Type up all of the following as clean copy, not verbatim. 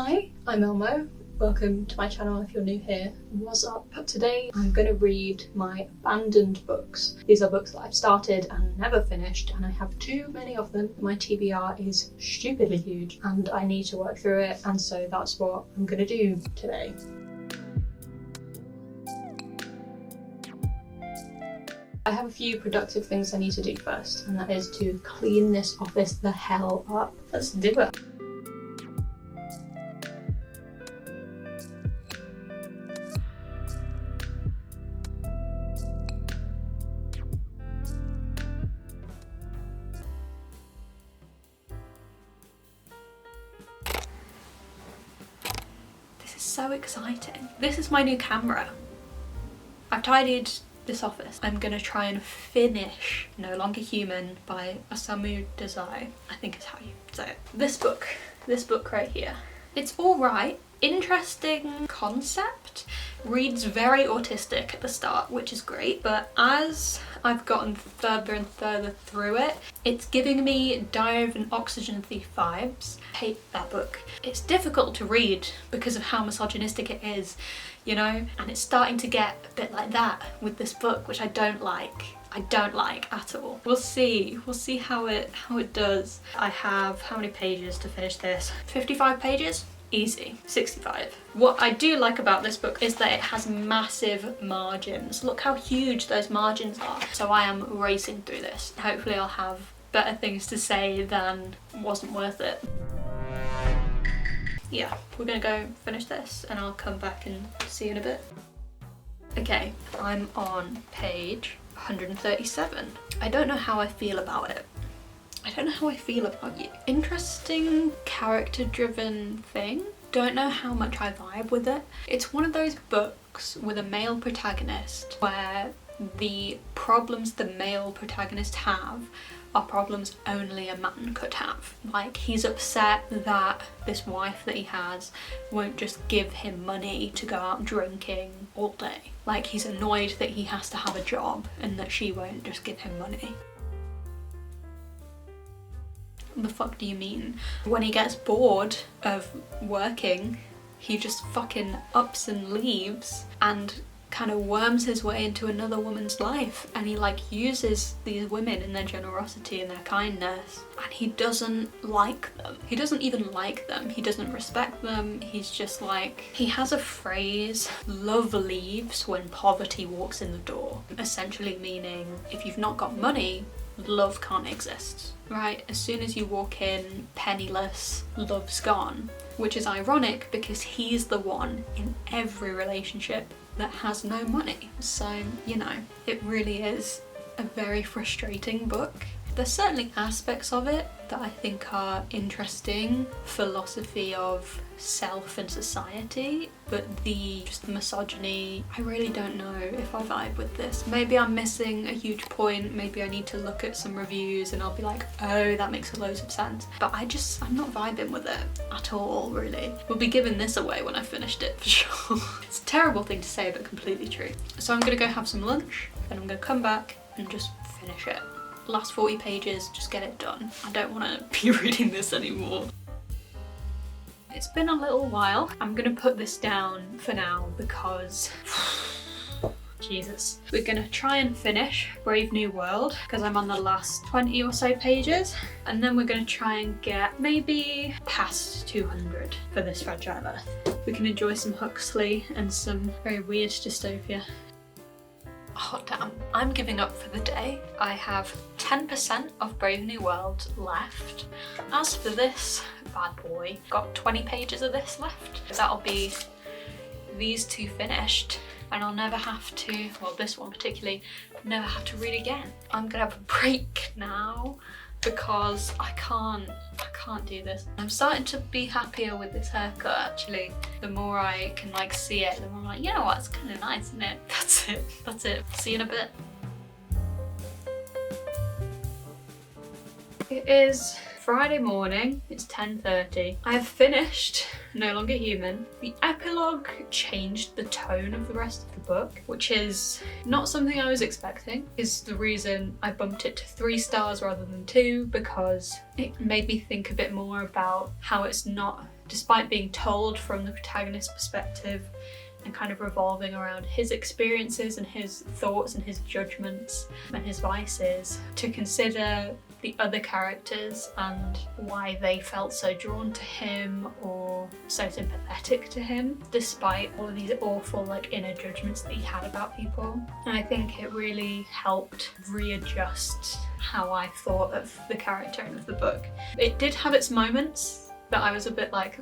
Hi, I'm Elmo. Welcome to my channel if you're new here. What's up? Today I'm going to read my abandoned books. These are books that I've started and never finished, and I have too many of them. My TBR is stupidly huge and I need to work through it, and so that's what I'm going to do today. I have a few productive things I need to do first, and that is to clean this office the hell up. Let's do it. So exciting. This is my new camera. I've tidied this office. I'm gonna try and finish No Longer Human by Osamu Dazai, I think is how you say it. This book right here. It's alright. Interesting concept. Reads very autistic at the start, which is great, but as I've gotten further and further through it, it's giving me Diary of an Oxygen Thief vibes. I hate that book. It's difficult to read because of how misogynistic it is, you know, and it's starting to get a bit like that with this book, which I don't like. I don't like at all. We'll see how it does. I have how many pages to finish this? 55 pages? Easy. 65. What I do like about this book is that it has massive margins. Look how huge those margins are. So I am racing through this. Hopefully I'll have better things to say than wasn't worth it. Yeah, we're gonna go finish this and I'll come back and see you in a bit. Okay, I'm on page 137. I don't know how I feel about it. I don't know how I feel about you. Interesting character-driven thing. Don't know how much I vibe with it. It's one of those books with a male protagonist where the problems the male protagonist have are problems only a man could have. Like, he's upset that this wife that he has won't just give him money to go out drinking all day. Like, he's annoyed that he has to have a job and that she won't just give him money. What the fuck do you mean? When he gets bored of working, he just fucking ups and leaves and kind of worms his way into another woman's life, and he like uses these women in their generosity and their kindness, and he doesn't like them. He doesn't even like them. He doesn't respect them. He's just like, he has a phrase, love leaves when poverty walks in the door, essentially meaning if you've not got money, love can't exist, right? As soon as you walk in penniless, love's gone, which is ironic because he's the one in every relationship that has no money. So, you know, it really is a very frustrating book. There's certainly aspects of it that I think are interesting, philosophy of self and society, but just the misogyny, I really don't know if I vibe with this. Maybe I'm missing a huge point, maybe I need to look at some reviews and I'll be like, oh, that makes loads of sense. But I'm not vibing with it at all, really. We'll be giving this away when I finished it, for sure. It's a terrible thing to say, but completely true. So I'm gonna go have some lunch, and I'm gonna come back and just finish it. Last 40 pages, just get it done. I don't want to be reading this anymore. It's been a little while. I'm gonna put this down for now because Jesus. We're gonna try and finish Brave New World because I'm on the last 20 or so pages, and then we're gonna try and get maybe past 200 for this Fragile Earth. We can enjoy some Huxley and some very weird dystopia. Oh damn, I'm giving up for the day. I have 10% of Brave New World left. As for this bad boy, got 20 pages of this left. That'll be these two finished, and I'll never have to, well this one particularly, never have to read again. I'm gonna have a break now because I can't do this. I'm starting to be happier with this haircut actually. The more I can like see it, the more I'm like, you know what, it's kind of nice, isn't it? That's it. See you in a bit. It is Friday morning, it's 10:30. I have finished No Longer Human. The epilogue changed the tone of the rest of the book, which is not something I was expecting. Is the reason I bumped it to 3 stars rather than 2, because it made me think a bit more about how it's not despite being told from the protagonist's perspective and kind of revolving around his experiences and his thoughts and his judgments and his vices, to consider the other characters and why they felt so drawn to him or so sympathetic to him, despite all of these awful like inner judgments that he had about people. And I think it really helped readjust how I thought of the character and of the book. It did have its moments that I was a bit like,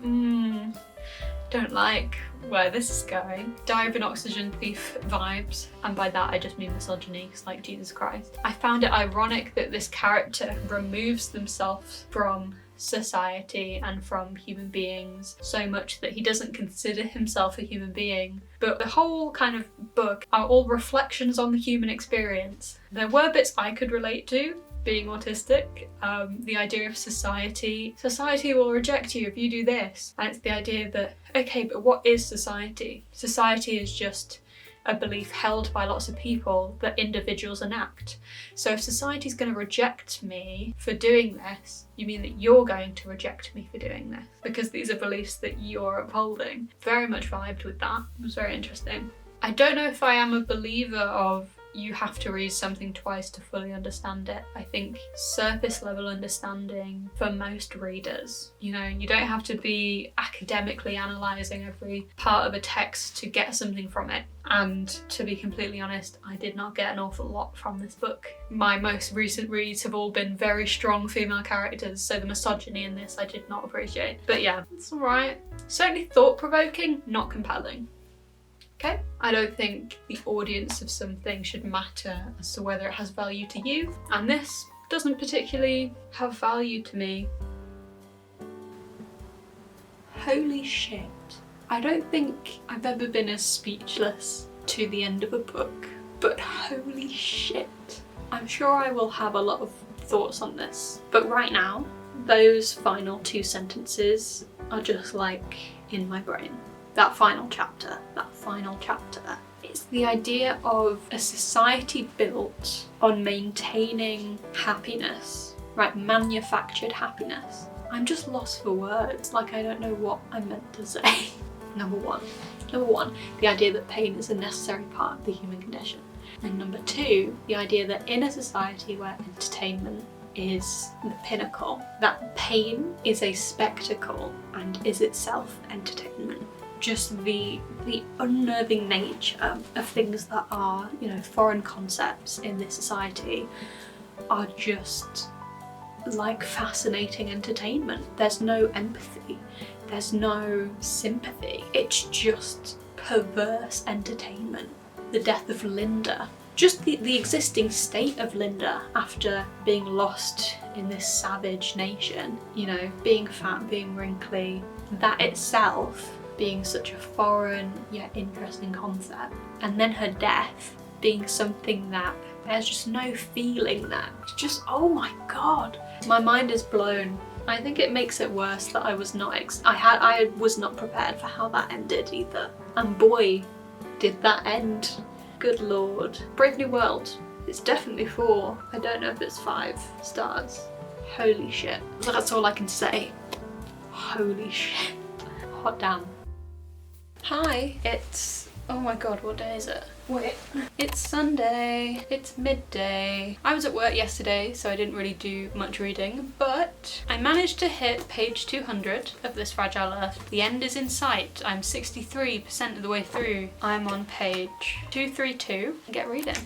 don't like where this is going. Diary of an Oxygen Thief vibes, and by that I just mean misogyny, because like Jesus Christ. I found it ironic that this character removes themselves from society and from human beings so much that he doesn't consider himself a human being. But the whole kind of book are all reflections on the human experience. There were bits I could relate to, being autistic, the idea of society will reject you if you do this, and it's the idea that, okay, but what is society? Society is just a belief held by lots of people that individuals enact. So if society's going to reject me for doing this, you mean that you're going to reject me for doing this, because these are beliefs that you're upholding. Very much vibed with that. It was very interesting. I don't know if I am a believer of you have to read something twice to fully understand it. I think surface level understanding for most readers. You know, you don't have to be academically analysing every part of a text to get something from it. And to be completely honest, I did not get an awful lot from this book. My most recent reads have all been very strong female characters, so the misogyny in this I did not appreciate. But yeah, it's alright. Certainly thought-provoking, not compelling. Okay? I don't think the audience of something should matter as to whether it has value to you, and this doesn't particularly have value to me. Holy shit. I don't think I've ever been as speechless to the end of a book, but holy shit. I'm sure I will have a lot of thoughts on this, but right now, those final 2 sentences are just like in my brain. That final chapter. It's the idea of a society built on maintaining happiness, right? Manufactured happiness. I'm just lost for words, like I don't know what I'm meant to say. Number one, the idea that pain is a necessary part of the human condition. And number 2, the idea that in a society where entertainment is the pinnacle, that pain is a spectacle and is itself entertainment. Just the unnerving nature of things that are, you know, foreign concepts in this society are just like fascinating entertainment. There's no empathy, there's no sympathy, it's just perverse entertainment. The death of Linda, just the existing state of Linda after being lost in this savage nation, you know, being fat, being wrinkly, that itself being such a foreign yet interesting concept, and then her death being something that there's just no feeling there. It's just, oh my god, my mind is blown. I think it makes it worse that I was not I was not prepared for how that ended either, and boy did that end. Good lord. Brave New World. It's definitely 4. I don't know if it's 5 stars. Holy shit. That's all I can say. Holy shit. Hot damn. Hi, it's, oh my god, what day is it? Wait, it's Sunday, it's midday. I was at work yesterday, so I didn't really do much reading, but I managed to hit page 200 of this Fragile Earth. The end is in sight. I'm 63% of the way through. I'm on page 232. Get reading.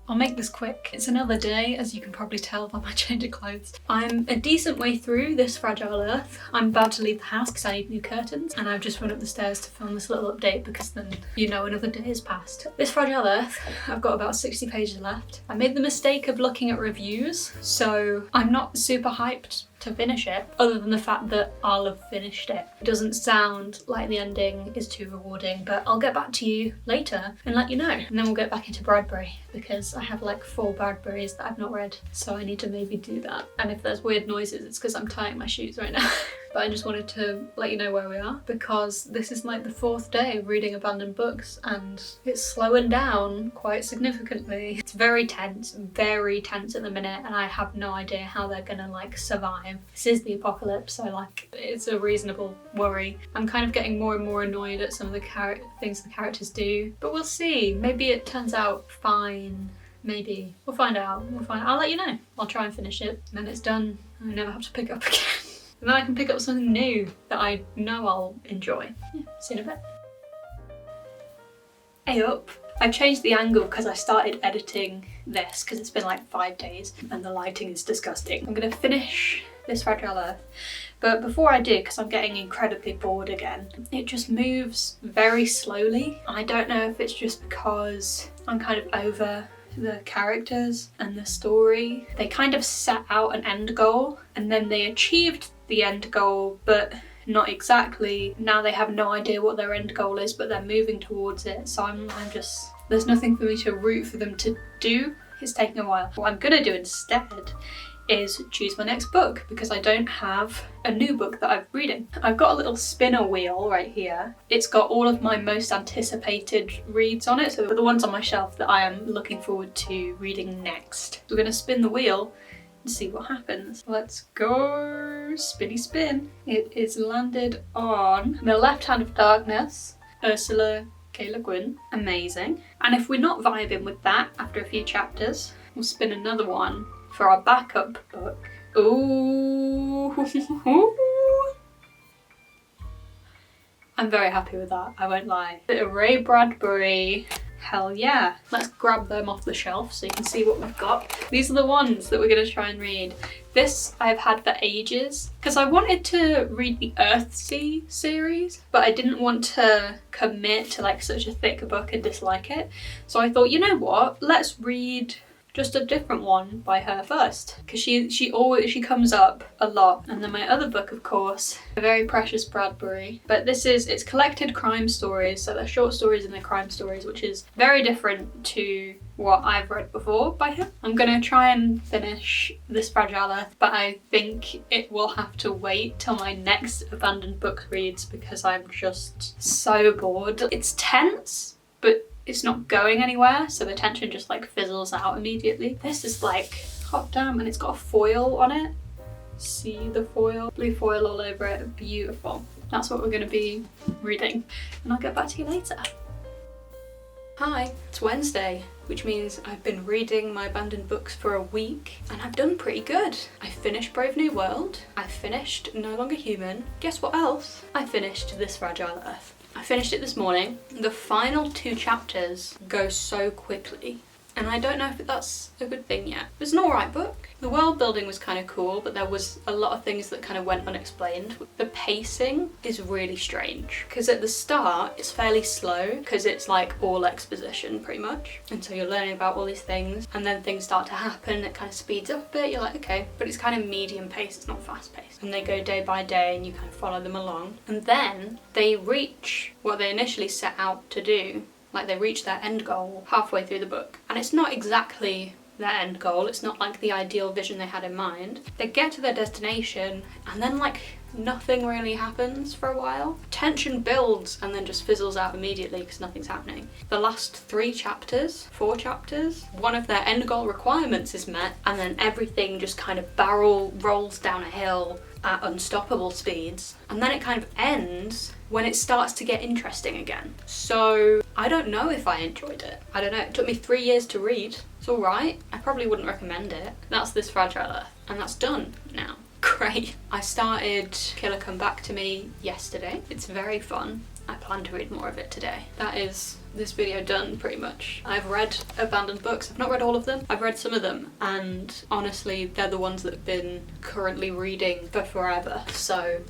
I'll make this quick. It's another day, as you can probably tell by my change of clothes. I'm a decent way through this Fragile Earth. I'm about to leave the house because I need new curtains, and I've just run up the stairs to film this little update because then, you know, another day has passed. This Fragile Earth, I've got about 60 pages left. I made the mistake of looking at reviews, so I'm not super hyped to finish it, other than the fact that I'll have finished it. It doesn't sound like the ending is too rewarding, but I'll get back to you later and let you know. And then we'll get back into Bradbury, because I have like 4 Bradburys that I've not read, so I need to maybe do that. And if there's weird noises, it's because I'm tying my shoes right now. But I just wanted to let you know where we are, because this is like the 4th day of reading abandoned books and it's slowing down quite significantly. It's very tense at the minute, and I have no idea how they're gonna like survive time. This is the apocalypse, so like it's a reasonable worry. I'm kind of getting more and more annoyed at some of the things the characters do, but we'll see. Maybe it turns out fine. Maybe. We'll find out. I'll let you know. I'll try and finish it, and then it's done. I never have to pick it up again. And then I can pick up something new that I know I'll enjoy. Yeah, see you in a bit. Hey up! I've changed the angle because I started editing this because it's been like 5 days and the lighting is disgusting. I'm gonna finish this Fragile Earth, but before I do, because I'm getting incredibly bored again, it just moves very slowly. I don't know if it's just because I'm kind of over the characters and the story. They kind of set out an end goal and then they achieved the end goal, but not exactly. Now they have no idea what their end goal is, but they're moving towards it. So I'm just, there's nothing for me to root for them to do. It's taking a while. What I'm gonna do instead is choose my next book, because I don't have a new book that I'm reading. I've got a little spinner wheel right here. It's got all of my most anticipated reads on it, so the ones on my shelf that I am looking forward to reading next. We're gonna spin the wheel and see what happens. Let's go, spinny spin. It is landed on The Left Hand of Darkness, Ursula K. Le Guin. Amazing. And if we're not vibing with that after a few chapters, we'll spin another one for our backup book. Ooh. I'm very happy with that, I won't lie. Bit of Ray Bradbury. Hell yeah. Let's grab them off the shelf so you can see what we've got. These are the ones that we're going to try and read. This I've had for ages because I wanted to read the Earthsea series, but I didn't want to commit to like such a thick book and dislike it. So I thought, you know what, let's read just a different one by her first, because she comes up a lot. And then my other book, of course, A Very Precious Bradbury, but it's collected crime stories, so they're short stories and they're crime stories, which is very different to what I've read before by him. I'm gonna try and finish this Fragile Earth, but I think it will have to wait till my next abandoned book reads because I'm just so bored. It's tense, but it's not going anywhere, so the tension just like fizzles out immediately. This is like, hot damn, and it's got a foil on it. See the foil? Blue foil all over it, beautiful. That's what we're gonna be reading, and I'll get back to you later. Hi, it's Wednesday, which means I've been reading my abandoned books for a week, and I've done pretty good. I finished Brave New World, I finished No Longer Human. Guess what else? I finished This Fragile Earth. I finished it this morning. The final 2 chapters go so quickly, and I don't know if that's a good thing yet. It was an alright book. The world building was kind of cool, but there was a lot of things that kind of went unexplained. The pacing is really strange, because at the start it's fairly slow, because it's like all exposition pretty much, and so you're learning about all these things, and then things start to happen, it kind of speeds up a bit, you're like okay, but it's kind of medium paced, it's not fast paced, and they go day by day and you kind of follow them along, and then they reach what they initially set out to do. Like they reach their end goal halfway through the book, and it's not exactly their end goal, it's not like the ideal vision they had in mind. They get to their destination and then like nothing really happens for a while. Tension builds and then just fizzles out immediately because nothing's happening. The last 4 chapters, one of their end goal requirements is met, and then everything just kind of barrel rolls down a hill at unstoppable speeds, and then it kind of ends when it starts to get interesting again. So I don't know if I enjoyed it. I don't know, it took me 3 years to read. It's alright, I probably wouldn't recommend it. That's This Fragile Earth, and that's done now. Great. I started Killer Come Back to Me yesterday. It's very fun. I plan to read more of it today. That is this video done pretty much. I've read abandoned books. I've not read all of them. I've read some of them, and honestly they're the ones that I've been currently reading for forever, so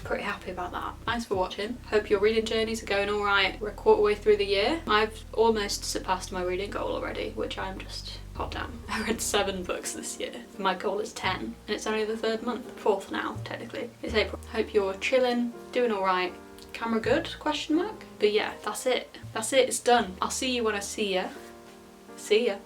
pretty happy about that. Thanks for watching. Hope your reading journeys are going alright. We're a quarter way through the year. I've almost surpassed my reading goal already, which I'm just hot damn. I read 7 books this year. My goal is 10, and it's only the 3rd month. 4th now, technically. It's April. Hope you're chilling, doing alright. Camera good? Question mark? But yeah, that's it. That's it, it's done. I'll see you when I see ya. See ya.